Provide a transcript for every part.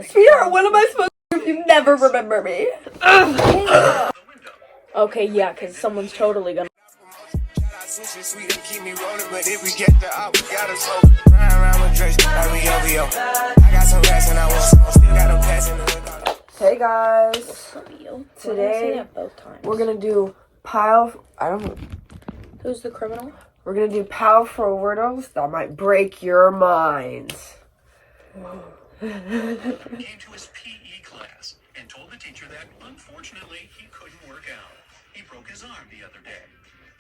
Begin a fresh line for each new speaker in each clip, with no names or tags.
Sweetheart, what am I supposed to do if you never remember me? Okay, yeah, because someone's totally gonna. Hey guys, today we're gonna do
Who's the criminal?
We're gonna do powerful riddles that might break your minds.
Came to his PE class and told the teacher that unfortunately he couldn't work out. He broke his arm the other day.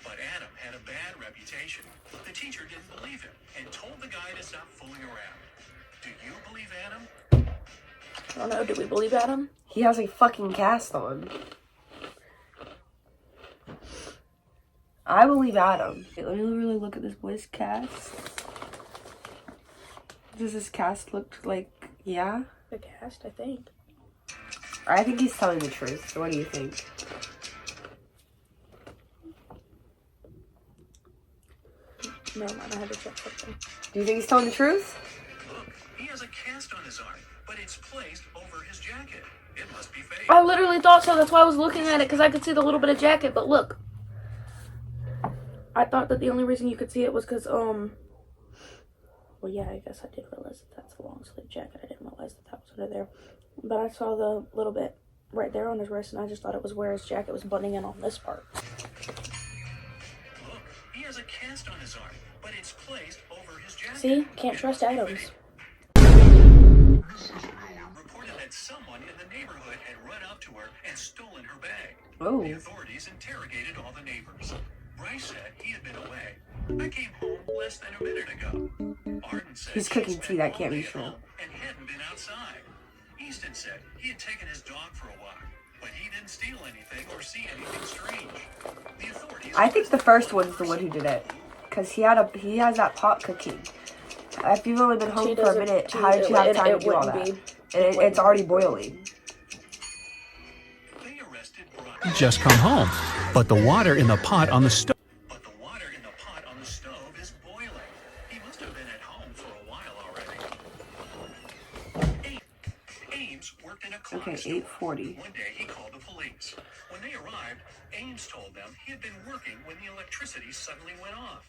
But Adam had a bad reputation. The teacher didn't believe him and told the guy to stop fooling around. Do you believe Adam?
I don't know. Do we believe Adam?
He has a fucking cast on. I believe Adam. Okay, let me really look at this boy's cast. Does this cast look like, yeah?
The cast, I think.
I think he's telling the truth. So what do you think?
No, I had to check something.
Do you think he's telling the truth?
Look, he has a cast on his arm, but it's placed over his jacket. It must be fake.
I literally thought so. That's why I was looking at it, because I could see the little bit of jacket. But look. I thought that the only reason you could see it was because, well, yeah, I guess I did realize that that's a long sleeve jacket. I didn't realize that that was under there. But I saw the little bit right there on his wrist, and I just thought it was where his jacket was butting in on this part.
Look, he has a cast on his arm, but it's placed over his jacket.
See? Can't trust Adams.
Reported that someone in the neighborhood had run up to her and stolen her bag.
Oh.
The authorities interrogated all the neighbors. Bryce said he had been away. I came home less than a minute ago. Arden said
He's cooking tea, that can't be true.
And hadn't been outside. Easton said he had taken his dog for a walk, but he didn't steal anything or see anything strange. The authorities.
I think the first one's the one who did it, cause he has that pot cooking. If you've only been home for a minute, how did you have time to do all that? It's already boiling.
They arrested Bryce.
Just come home, but the water in the pot on the stove.
But the water in the pot on the stove is boiling. He must have been at home for a while already. Ames worked in a clock
Okay,
store.
8:40.
One day he called the police. When they arrived, Ames told them he had been working when the electricity suddenly went off.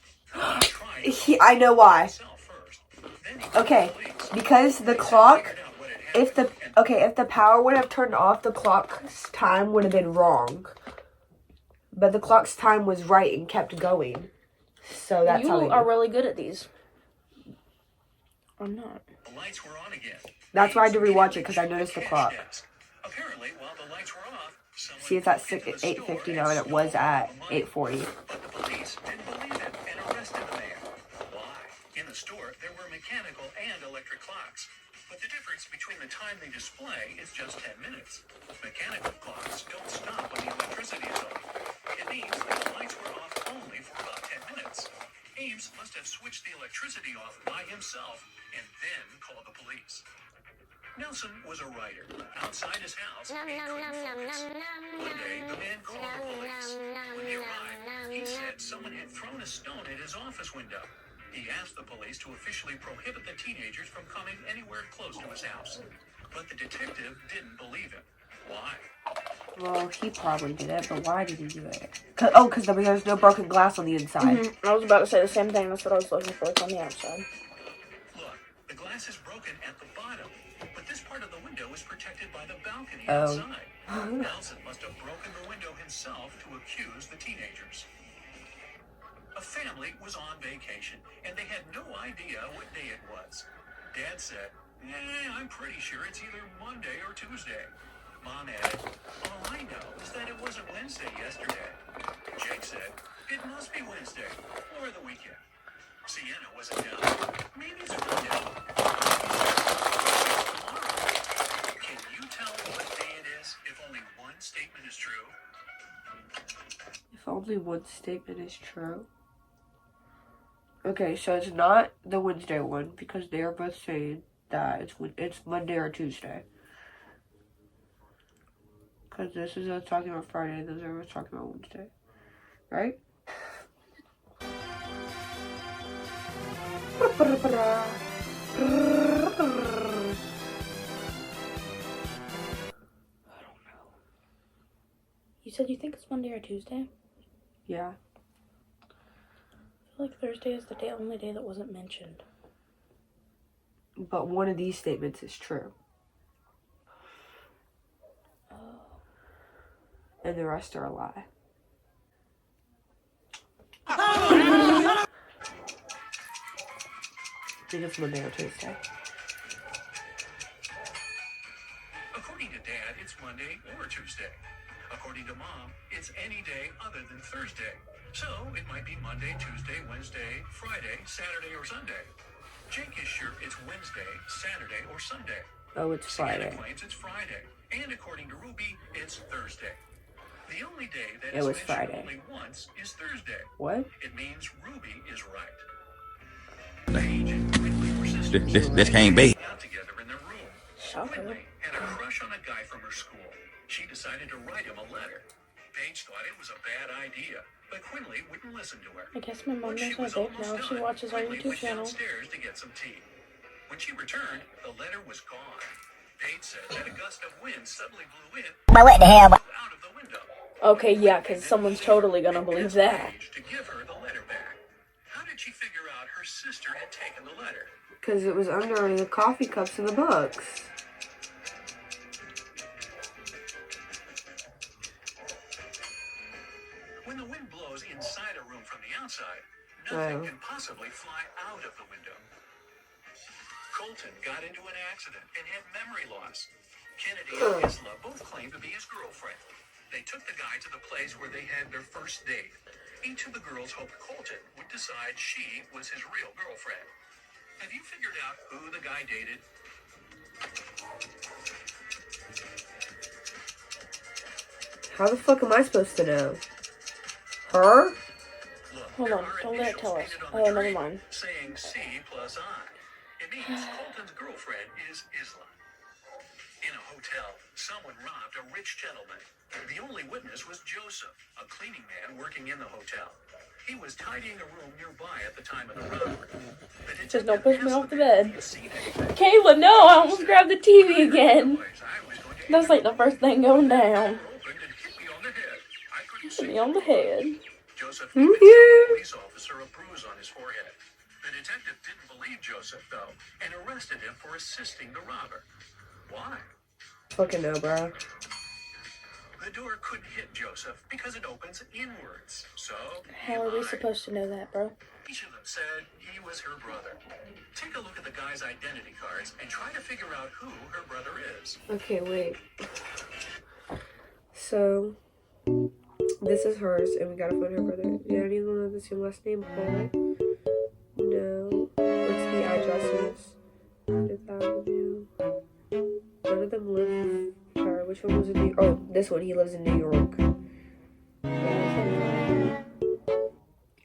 He tried
I know why.
himself first. Then he called
Okay,
the police.
because the clock,
Figured out what had happened
if the power would have turned off, the clock's time would have been wrong. But the clock's time was right and kept going. So that's
You
how they
are
do.
really good at these. I'm not.
The lights were on again.
That's why I had to rewatch it, because I noticed the clock.
Apparently, while the lights were off, someone
See, it's at
broke into the store
8:59.
and
It was
stole
at
all the money.
8:40.
But the police didn't believe him and arrested the man. Why? In the store, there were mechanical and electric clocks. But the difference between the time they display is just 10 minutes. Mechanical clocks don't stop when the electricity is off. It means that the lights were off only for about 10 minutes. Ames must have switched the electricity off by himself and then called the police. Nelson was a writer. Outside his house, he couldn't focus. One day, the man called the police. When they arrived, he said someone had thrown a stone at his office window. He asked the police to officially prohibit the teenagers from coming anywhere close to his house. But the detective didn't believe him. Why?
Well, he probably did it, but why did he do it? Because there's no broken glass on the inside.
I was about to say the same thing. That's what I was looking for. It's on the outside.
Look, the glass is broken at the bottom, but this part of the window is protected by the balcony
Oh.
outside. Nelson must have broken the window himself to accuse the teenagers. A family was on vacation, and they had no idea what day it was. Dad said, I'm pretty sure it's either Monday or Tuesday. Mom added, all I know is that it wasn't Wednesday yesterday. Jake said, it must be Wednesday, or the weekend. Sienna wasn't down. Maybe it's Friday. Can you tell what day it is if only one statement is true?
If only one statement is true. Okay, so it's not the Wednesday one, because they are both saying that it's Monday or Tuesday. Because this is us talking about Friday, and those are us talking about Wednesday. Right?
You said you think it's Monday or Tuesday?
Yeah.
I feel like Thursday is the only day that wasn't mentioned.
But one of these statements is true. And the rest are a lie. I think it's Monday or Tuesday.
According to Dad, it's Monday or Tuesday. According to Mom, it's any day other than Thursday. So it might be Monday, Tuesday, Wednesday, Friday, Saturday, or Sunday. Jake is sure it's Wednesday, Saturday, or Sunday.
Oh, it's
Sienna
Friday.
claims it's Friday. And according to Ruby, it's Thursday. The only day that
It
is
was
mentioned
Friday.
only once is Thursday.
What?
It means Ruby is right. Paige and Quinley were sisters.
This can't be.
Out together in their room.
Shocker.
Quinley had a crush on a guy from her school. She decided to write him a letter. Paige thought it was a bad idea, but Quinley wouldn't listen to her.
I guess my mom
When she
knows my
was
babe
almost
now. She
done,
watches our
Quinley
YouTube
went
channel.
downstairs to get some tea. When she returned, the letter was gone. Paige said that a gust of wind suddenly blew in.
But what the hell?
Out of the window.
Okay, yeah, because someone's totally gonna believe that.
Paige to give her the letter back. How did she figure out her sister had taken the letter?
Because it was under the coffee cups and the books.
When the wind blows inside a room from the outside, nothing
Wow.
can possibly fly out of the window. Colton got into an accident and had memory loss. Kennedy and Isla both claimed to be his girlfriend. They took the guy to the place where they had their first date. Each of the girls hoped Colton would decide she was his real girlfriend. Have you figured out who the guy dated?
How the fuck am I supposed to know? Her?
Look,
Hold
there
on,
are
don't let it
initials
tell us.
painted on
Oh,
the
never
tree
mind.
saying C plus I. It means Colton's girlfriend is Isla. In a hotel, someone robbed a rich gentleman. The only witness was Joseph, a cleaning man working in the hotel. He was tidying a room nearby at the time of the robbery. The
Just don't push me off the bed.
detective seen anything.
Kayla, no, I almost grabbed the TV again.
Otherwise, I was going to
That's like the first thing going down.
opened and hit me on the head. I couldn't
Hit
see
me on the head.
Joseph even showed a police officer a bruise on his forehead. The detective didn't believe Joseph, though, and arrested him for assisting the robber. Why?
Fucking no, bro.
The door couldn't hit Joseph because it opens inwards. So,
How are we
lied.
supposed to know that, bro?
Each of them said he was her brother. Take a look at the guy's identity cards and try to figure out who her brother is.
Okay, wait. So, this is hers, and we gotta find her brother. Did anyone have the same last name? Paul? No. What's the addresses? Fifth Avenue. None of them live. Or which one was in New York? Oh, this one. He lives in New York.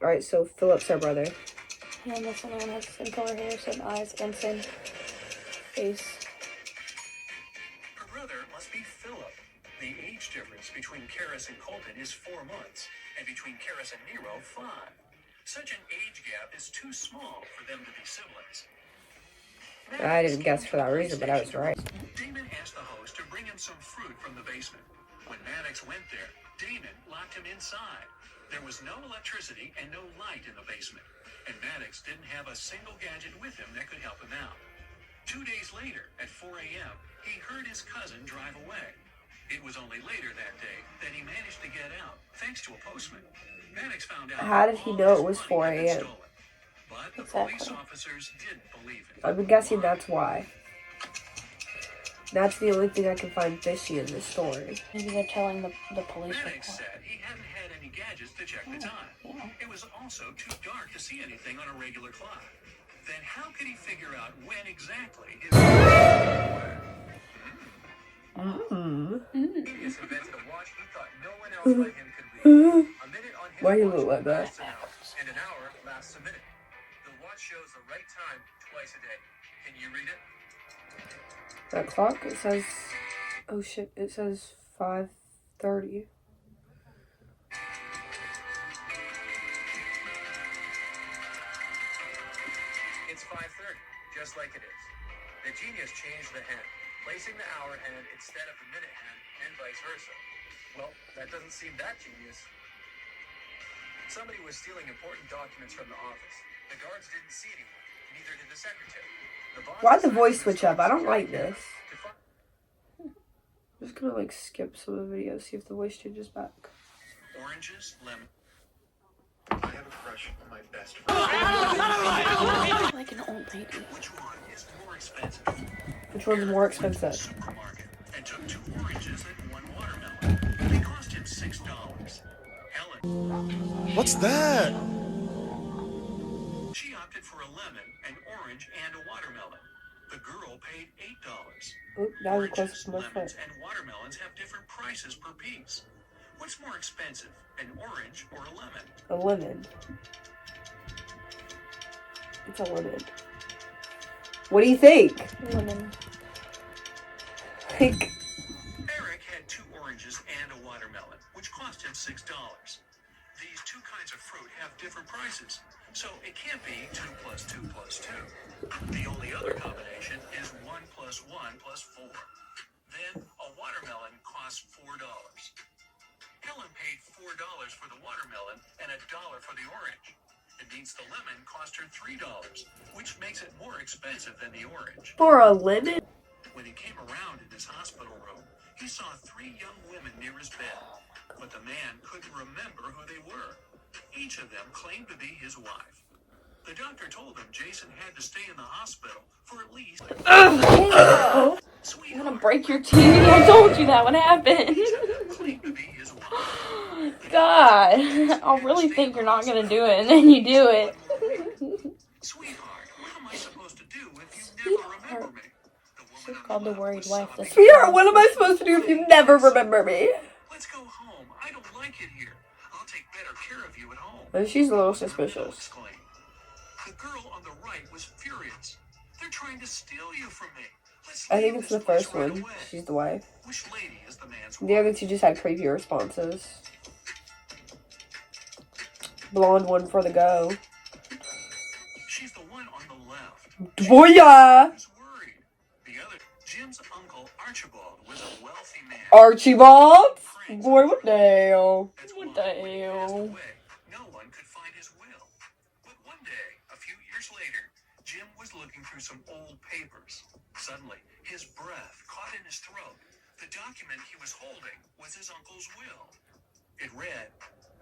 Alright, so Philip's her brother.
Yeah, and this one has the same color hair, same eyes, and same face.
Her brother must be Philip. The age difference between Karis and Colton is 4 months, and between Karis and Nero, 5. Such an age gap is too small for them to be siblings.
I didn't guess for that reason, but I was right.
Damon asked the host to bring him some fruit from the basement. When Maddox went there, Damon locked him inside. There was no electricity and no light in the basement, and Maddox didn't have a single gadget with him that could help him out. 2 days later, at 4 a.m., he heard his cousin drive away. It was only later that day that he managed to get out, thanks to a postman. Maddox found out
How did he
all
know
his
it was
money
4
had been
a.m.?
stolen. But the
Exactly.
police officers didn't believe it.
I'm guessing that's why. That's the only thing I can find fishy in this story.
Maybe they're telling the police
Maddox
report.
said he hadn't had any gadgets to check the time. It was also too dark to see anything on a regular clock. Then how could he figure out when exactly his
Genius invented a watch he thought no one else like him could read. A minute on his
Why you
watch
look like that?
lasts an hour, and an hour lasts a minute. The watch shows the right time twice a day. Can you read it?
That clock, it says, oh shit, it says 5:30.
It's 5:30, just like it is. The genius changed the hand, placing the hour hand instead of the minute hand, and vice versa. Well, that doesn't seem that genius. Somebody was stealing important documents from the office. The guards didn't see anyone. Neither did the secretary. The boss
Why'd the
decided
voice
to
switch up? I don't
start
like this.
to find-
I'm just gonna like skip some of the videos, see if the voice changes back.
Oranges, lemon. I have a crush on my best friend.
Like an old lady.
Which one is more expensive?
Which one's more
Went to the
expensive?
supermarket and took 2 oranges and 1 watermelon. They cost him $6. Helen,
What's that?
she opted for a lemon, an orange, and a watermelon. The girl paid $8.
Oop, that was
Oranges,
close to my
lemons,
foot.
and watermelons have different prices per piece. What's more expensive, an orange or a lemon?
A lemon. It's a lemon. What do you think?
Women.
Like,
Eric had 2 oranges and a watermelon, which cost him $6. These 2 kinds of fruit have different prices, so it can't be 2 plus 2 plus 2. The only other combination is 1 plus 1 plus 4. Then a watermelon costs $4. Helen paid $4 for the watermelon and $1 for the orange. It means the lemon cost her $3, which makes it more expensive than the orange.
for a lemon?
When he came around in his hospital room, he saw 3 young women near his bed, but the man couldn't remember who they were. Each of them claimed to be his wife. The doctor told him Jason had to stay in the hospital for at least
I'm gonna
Sweetheart
break your TV. I told you that would happen.
claimed to be his wife.
God, I'll really think you're not gonna do it, and then you do it.
Sweetheart, what am I supposed to do if you never remember me? The woman
She's
on
called the
left
worried
was
wife.
sobbing.
This
Sweetheart, what am I supposed to do if you never remember me?
Let's go home. I don't like it here. I'll take better care of you at home.
And she's a little
The middle
suspicious.
exclaimed. The girl on the right was furious. They're trying to steal you from me. Let's
I
leave
think it's
this
the
place
first
right
one.
away.
She's the wife.
Which lady is the man's
The
wife?
other two just had creepy responses. Blonde one for the go.
She's the one on the left.
Boya!
Who's worried? The other, Jim's uncle Archibald was a wealthy man.
Archibald? Boy, what the hell?
That's
What
why
the
when he passed
hell?
away, no one could find his will. But one day, a few years later, Jim was looking through some old papers. Suddenly, his breath caught in his throat. The document he was holding was his uncle's will. It read,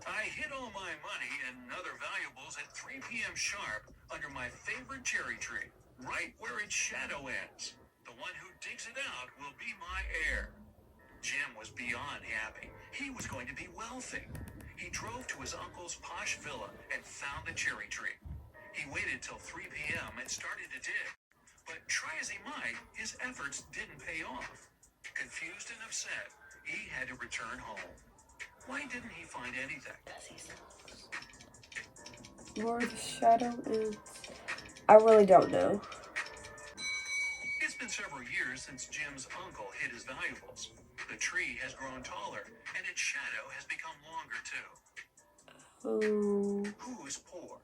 I hid all my money and other valuables at 3 p.m. sharp under my favorite cherry tree, right where its shadow ends. The one who digs it out will be my heir. Jim was beyond happy. He was going to be wealthy. He drove to his uncle's posh villa and found the cherry tree. He waited till 3 p.m. and started to dig. But try as he might, his efforts didn't pay off. Confused and upset, he had to return home. Why didn't he find anything?
Where the shadow is. I really don't know.
It's been several years since Jim's uncle hid his valuables. The tree has grown taller, and its shadow has become longer too.
Oh.
Who's poor?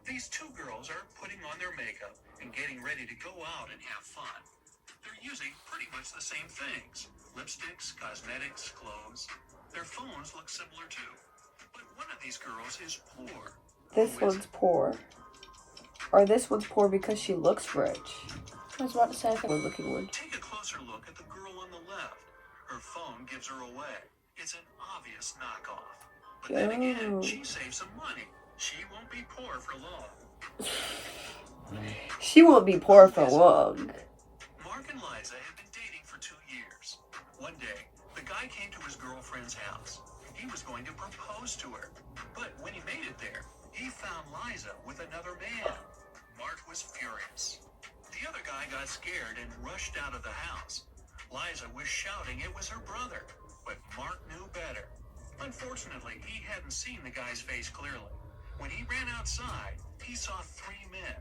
These 2 girls are putting on their makeup and getting ready to go out and have fun. They're using pretty much the same things. Lipsticks, cosmetics, clothes. Their phones look similar too. But one of these girls is poor.
This
Who is
one's
it?
poor. Or this one's poor because she looks rich.
I was about to say,
Good looking one.
Take a closer look at the girl on the left. Her phone gives her away. It's an obvious knockoff. But then again,
Oh.
she saves some money. She won't be poor for long.
She won't be poor for long.
Mark and Liza had been dating for 2 years. One day, the guy came to his girlfriend's house. He was going to propose to her. But when he made it there, he found Liza with another man. Mark was furious. The other guy got scared and rushed out of the house. Liza was shouting it was her brother, but Mark knew better. Unfortunately, he hadn't seen the guy's face clearly. When he ran outside, he saw 3 men.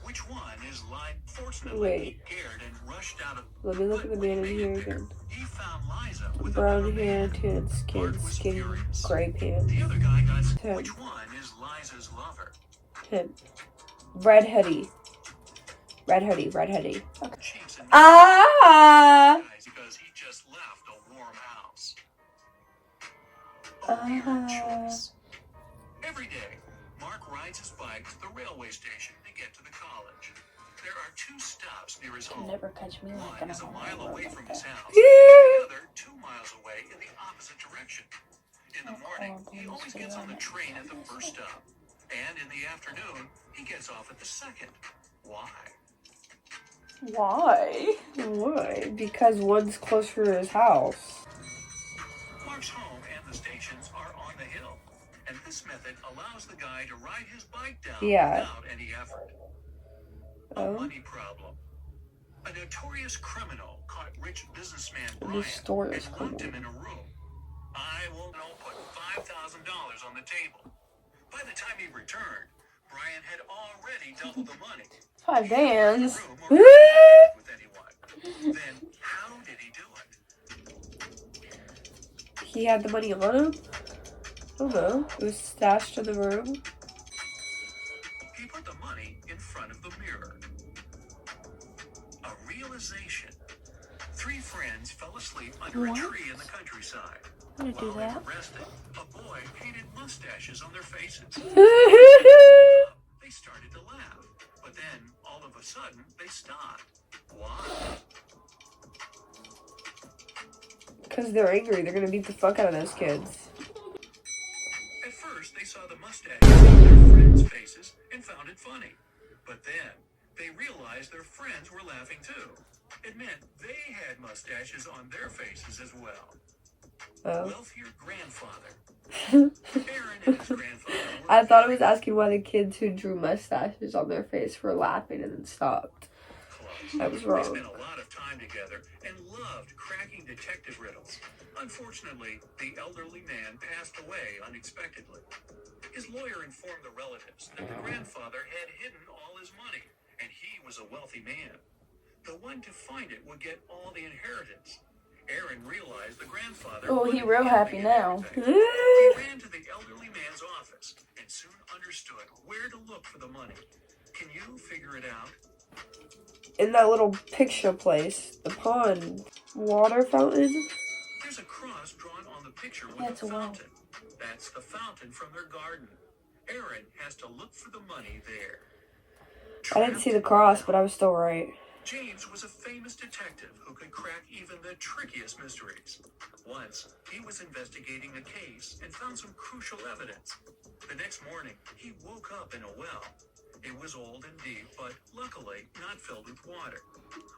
Which one is Liza? Fortunately,
Wait.
he scared and rushed out of.
Let me look
But
at the
when he
man in
made
here
it there,
again.
He found Liza with
Brown
another
hair,
man.
tan skin,
Mark was
skinny,
furious.
gray pants.
The other guy got.
Him.
Which one is Liza's lover?
Him. Red hoodie. Red hoodie, red hoodie.
Cheeks and
Ah!
guys because he just left a warm house. career choice. Every day, Mark rides his bike to the railway station to get to the college. There are 2 stops near his
Can
home.
never catch me like
One is a mile away from his house,
Yeah.
the other 2 miles away in the opposite direction. In the morning, he always gets on the train at the first stop, and in the afternoon, he gets off at the second. Why?
Why?
Why? Because one's closer to his house.
Mark's home and the stations are on the hill, and this method allows the guy to ride his bike down
Yeah.
without any effort. A
Oh.
money problem. A notorious criminal caught rich businessman Brian
Notorious
and locked him
criminal.
in a room. I will now put $5,000 on the table. By the time he returned, Brian had already doubled the money.
5 bands.
Room or communicated with anyone. Then how did he do it?
He had the money on him? I don't know. It was stashed in the room.
He put the money in front of the mirror. A realization. 3 friends fell asleep under a
What?
tree in the countryside.
I'm gonna do
While they
that.
were resting, a boy painted mustaches on their faces.
Because
They started to laugh, but then all of a sudden they stopped. Why?
they're angry. They're gonna beat the fuck out of those kids.
At first, they saw the mustaches on their friends' faces and found it funny. But then, they realized their friends were laughing too. It meant they had mustaches on their faces as well.
Oh.
Wealthier grandfather. Aaron and his grandfather were
I thought it was asking why the kids who drew mustaches on their face were laughing and then stopped.
close.
I was
They
wrong.
spent a lot of time together and loved cracking detective riddles. Unfortunately, the elderly man passed away unexpectedly. His lawyer informed the relatives that the grandfather had hidden all his money, and he was a wealthy man. The one to find it would get all the inheritance. Aaron realized the grandfather.
Oh, he
wasn't
real happy
giving
now.
everything. He ran to the elderly man's office and soon understood where to look for the money. Can you figure it out?
In that little picture place, the pond, water fountain.
There's a cross drawn on the picture with
That's
a
a well.
fountain. That's the fountain from their garden. Aaron has to look for the money there.
I didn't see the cross, but I was still right.
James was a famous detective who could crack even the trickiest mysteries. Once, he was investigating a case and found some crucial evidence. The next morning, he woke up in a well. It was old and deep, but luckily not filled with water.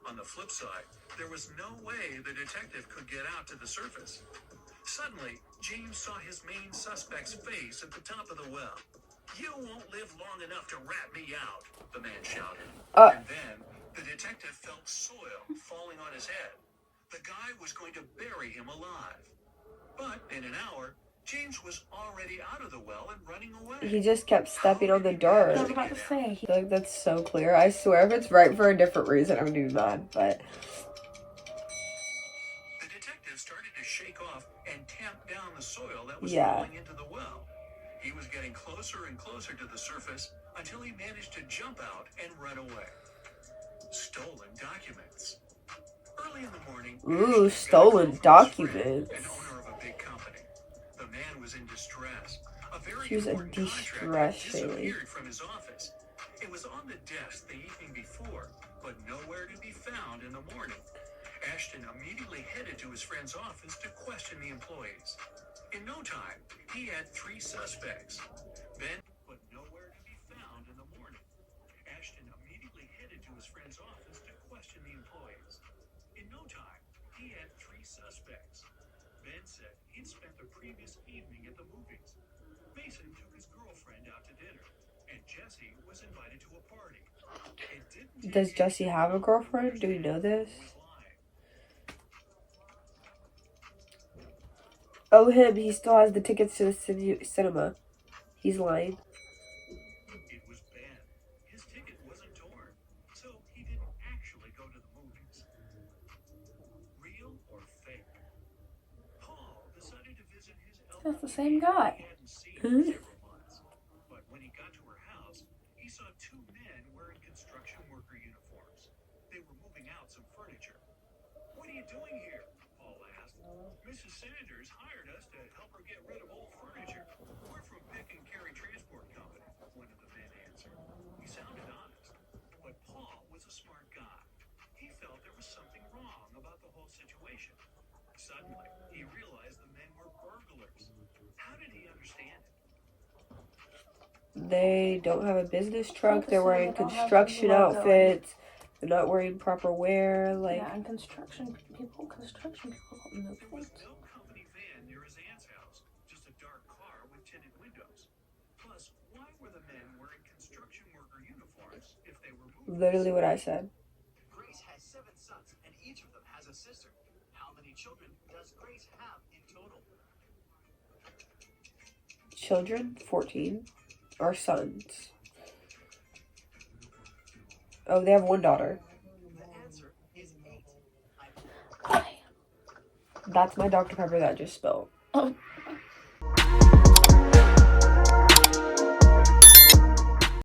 On the flip side, there was no way the detective could get out to the surface. Suddenly, James saw his main suspect's face at the top of the well. "You won't live long enough to rat me out," the man shouted. And then, the detective felt soil falling on his head. The guy was going to bury him alive. But in an hour, James was already out of the well and running away.
He just kept stepping on the
I was
dirt.
about to say.
I feel like that's so clear. I swear if it's right for a different reason, I'm doing that. But
The detective started to shake off and tamp down the soil that was
Yeah.
falling into the well. He was getting closer and closer to the surface until he managed to jump out and run away. Stolen documents. Early in the morning,
Ooh,
Ashton got a
stolen
call from his friend,
documents.
an owner of a big company. The man was in distress. A very
He was in
important contract had
distress, Shaylee.
disappeared from his office. It was on the desk the evening before, but nowhere to be found in the morning. Ashton immediately headed to his friend's office to question the employees. In no time, he had 3 suspects. Ben, but nowhere to be found in the morning. Ashton immediately headed to his friend's office to question the employees. In no time, he had 3 suspects. Ben said he'd spent the previous evening at the movies. Mason took his girlfriend out to dinner, and Jesse was invited to a party. It didn't take
does Jesse
any
have a girlfriend? Do we know this?
who was lying.
Oh, him. He still has the tickets to the cinema. He's lying.
It was Ben. His ticket wasn't torn, so he didn't actually go to the movies. Real or fake? Paul decided to visit his elderly
That's the same
aunt
guy.
he hadn't seen in several months. But when he got to her house, he saw 2 men wearing construction worker uniforms. They were moving out some furniture. "What are you doing here?" Paul asked. Mrs. Sanders hired us to help her get rid of old furniture. We're from Pick and Carry Transport Company, one of the men answered. He sounded honest, but Paul was a smart guy. He felt there was something wrong about the whole situation. Suddenly, he realized the men were burglars. How did he understand it?
They don't have a business truck. They're
Obviously,
wearing
they don't have
construction
the logo.
outfits. They're not wearing proper wear. Like,
Yeah, and construction people don't move
There was
things.
no company van near his aunt's house, just a dark car with tinted windows. Plus, why were the men wearing construction worker uniforms if they were moving?
literally what I said.
Grace has 7 sons, and each of them has a sister. How many children does Grace have in total?
Children, 14, are sons. Oh, they have one daughter.
The answer is 8.
That's my Dr. Pepper that just spilled.
Oh,